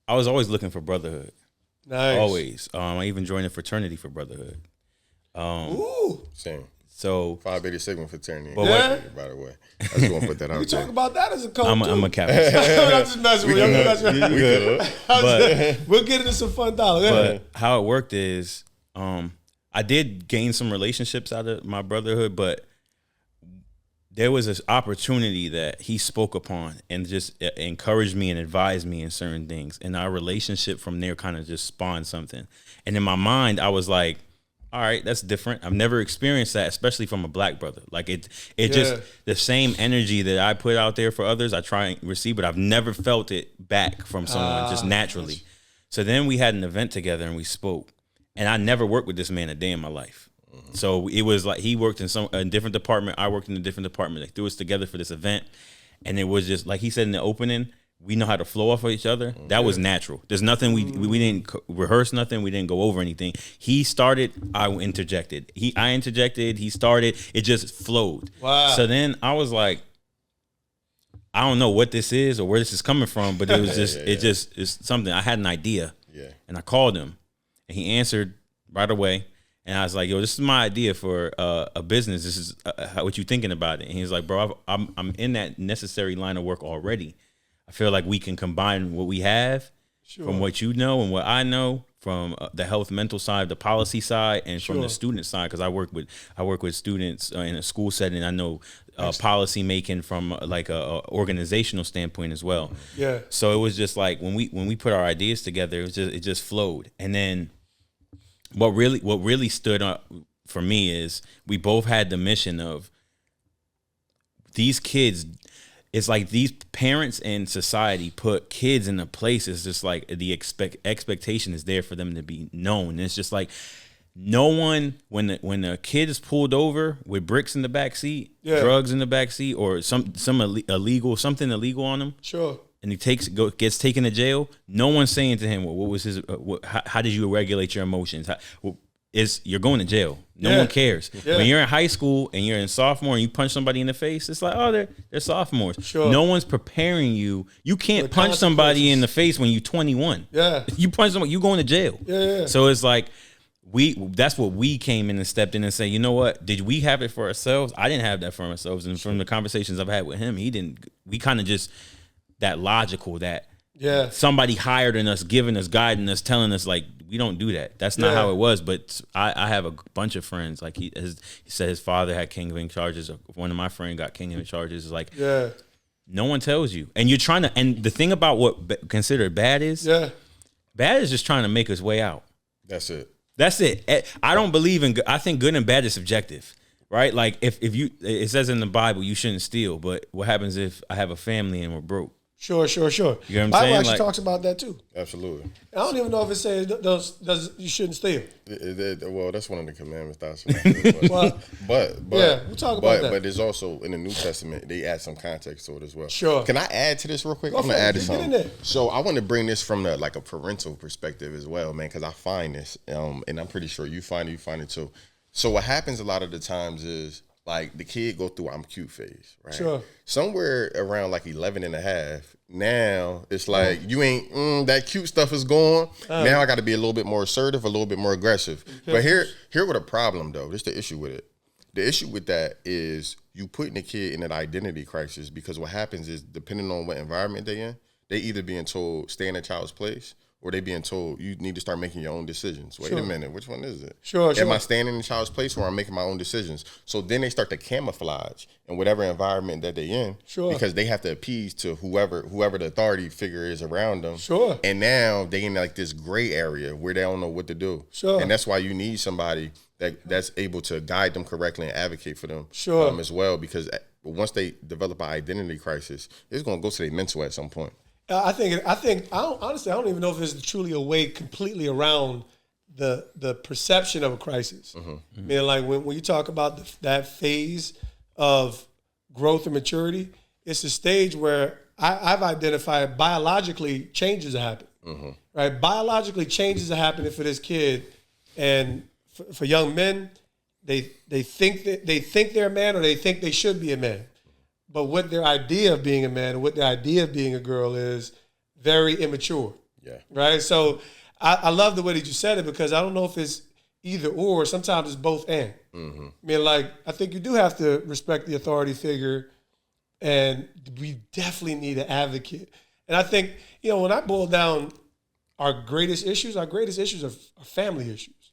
I was always looking for brotherhood. Nice. Always. I even joined a fraternity for brotherhood. Ooh. Same. So Phi Beta Sigma fraternity. But Yeah. By the way, I just want to put that out We there. talk about that as a coach. I'm a captain. I'm just messing with you. I'm just messing with you. We good. But We'll get into some fun dollars. but how it worked is I did gain some relationships out of my brotherhood, but there was this opportunity that he spoke upon and just encouraged me and advised me in certain things. And our relationship from there kind of just spawned something. And in my mind, I was like, all right, that's different. I've never experienced that, especially from a black brother. Like it just the same energy that I put out there for others, I try and receive, but I've never felt it back from someone just naturally. So then we had an event together and we spoke. And I never worked with this man a day in my life. So it was like he worked in a different department. I worked in a different department. They threw us together for this event. And it was just like he said in the opening, we know how to flow off of each other. That was natural. There's nothing we didn't rehearse nothing. We didn't go over anything. He started, I interjected. I interjected, he started. It just flowed. Wow. So then I was like, I don't know what this is or where this is coming from, but it was just it's something. I had an idea. Yeah. And I called him and he answered right away. And I was like, yo, this is my idea for a business. This is what you thinking about it. And he's like, bro, I'm in that necessary line of work already. I feel like we can combine what we have from what you know and what I know from the health mental side, the policy side, and from the student side. Because I work with students in a school setting. I know policy making from like a organizational standpoint as well. Yeah. So it was just like when we put our ideas together, it just flowed. And then what really stood up for me is we both had the mission of these kids. It's like these parents and society put kids in a place. It's just like the expectation is there for them to be known. And it's just like no one when the kid is pulled over with bricks in the back seat, drugs in the back seat, or something illegal on him. Sure. And he gets taken to jail. No one's saying to him, well, what was his? How did you regulate your emotions? You're going to jail. No one cares. Yeah. When you're in high school and you're in sophomore and you punch somebody in the face, it's like, oh, they're sophomores. Sure. No one's preparing you. You can't punch somebody in the face when you're 21. Yeah. You punch somebody, you going to jail. Yeah. So it's like that's what we came in and stepped in and said, you know what? Did we have it for ourselves? I didn't have that for ourselves. And from the conversations I've had with him, he didn't. We kind of just that logical that somebody higher than us, giving us, guiding us, telling us like, we don't do that. That's not how it was. But I have a bunch of friends. Like he said his father had kingpin charges. One of my friends got kingpin charges. It's like, no one tells you. And you're trying to, and the thing about what considered bad is, bad is just trying to make us way out. That's it. I don't believe in, I think good and bad is subjective, right? Like if it says in the Bible, you shouldn't steal. But what happens if I have a family and we're broke? Sure. You know what I'm Bible saying? actually talks about that too. Absolutely. I don't even know if it says you shouldn't steal. Well, that's one of the commandments. But we'll talk about that. But there's also in the New Testament they add some context to it as well. Sure. Can I add to this real quick? I'm gonna add this something. So I want to bring this from a parental perspective as well, man, because I find this, and I'm pretty sure you find it too. So what happens a lot of the times is, like, the kid go through I'm cute phase, right? Sure. Somewhere around like 11 and a half, now it's like you ain't, that cute stuff is gone. Now I got to be a little bit more assertive, a little bit more aggressive. But here what a problem, though. This is the issue with it. The issue with that is you putting the kid in an identity crisis, because what happens is, depending on what environment they in, they either being told stay in a child's place, or they being told you need to start making your own decisions. Wait a minute, which one is it? Sure. Am I staying in the child's place, or I'm making my own decisions? So then they start to camouflage in whatever environment that they in, because they have to appease to whoever the authority figure is around them. Sure. And now they in like this gray area where they don't know what to do. Sure. And that's why you need somebody that's able to guide them correctly and advocate for them as well, because once they develop an identity crisis, it's going to go to their mental at some point. Honestly, I don't even know if it's truly a way completely around the perception of a crisis. Mm-hmm. I mean, like when you talk about that phase of growth and maturity, it's a stage where I've identified biologically changes are happening. Mm-hmm. Right, biologically changes are happening for this kid, and for young men, they think they're a man, or they think they should be a man. But what their idea of being a man, or what their idea of being a girl is, very immature. Yeah. Right. So I love the way that you said it, because I don't know if it's either or. Sometimes it's both and. I mean, like, I think you do have to respect the authority figure, and we definitely need an advocate. And I think, when I boil down our greatest issues are family issues.